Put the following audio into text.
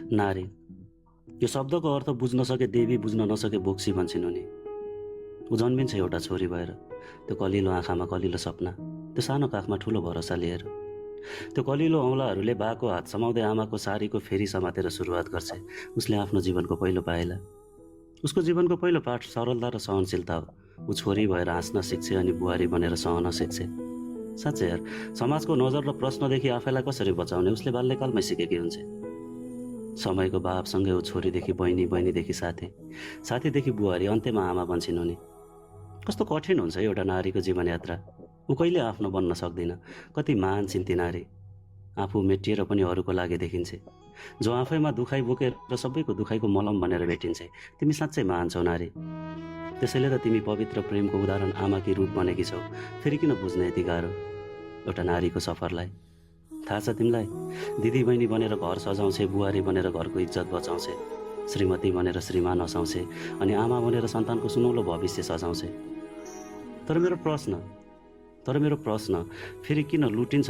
नारी, यो शब्दको अर्थ बुझ्न सके देवी, बुझ्न नसके बोक्सी भन्छन् उनी। ऊ जन्मिन्छ एउटा छोरी भएर, त्यो कलिलो आँखामा कलिलो सपना, त्यो सानो काखमा ठुलो भरोसा लिएर। त्यो कलिलो औँलाहरूले बाको हात समाउँदै आमाको सारीको फेरि समातेर सुरुवात गर्छ उसले आफ्नो जीवनको पहिलो पाइला। उसको जीवनको पहिलो पाठ सरलता र सहनशीलता हो। ऊ छोरी भएर हाँस्न सिक्छ अनि बुहारी बनेर सहन सिक्छ। साँच्चै यार, समाजको नजर र प्रश्नदेखि आफैलाई कसरी बचाउने उसले बाल्यकालमै सिकेकी हुन्छ। समयको भावसँगै ऊ छोरीदेखि बहिनी, बहिनीदेखि साथी, साथीदेखि बुहारी, अन्त्यमा आमा बन्छन् उनी। कस्तो कठिन हुन्छ एउटा नारीको जीवन यात्रा। ऊ कहिले आफ्नो बन्न सक्दिन। कति महान छिन् ती नारी, आफू मेटिएर पनि अरूको लागि देखिन्छ, जो आफैमा दुखाइ बोकेर र सबैको दुखाइको मलम भनेर भेटिन्छ। तिमी साँच्चै महान छौ नारी। त्यसैले त तिमी पवित्र प्रेमको उदाहरण आमाकी रूप बनेकी छौ। फेरि किन बुझ्न यति गाह्रो एउटा नारीको सफरलाई? थाहा छ तिमीलाई, दिदी बहिनी बनेर घर सजाउँछे, बुहारी बनेर घरको इज्जत बचाउँछे, श्रीमती बनेर श्रीमान हँसाउँछे, अनि आमा बनेर सन्तानको सुनौलो भविष्य सजाउँछे। तर मेरो प्रश्न फेरि किन लुटिन्छ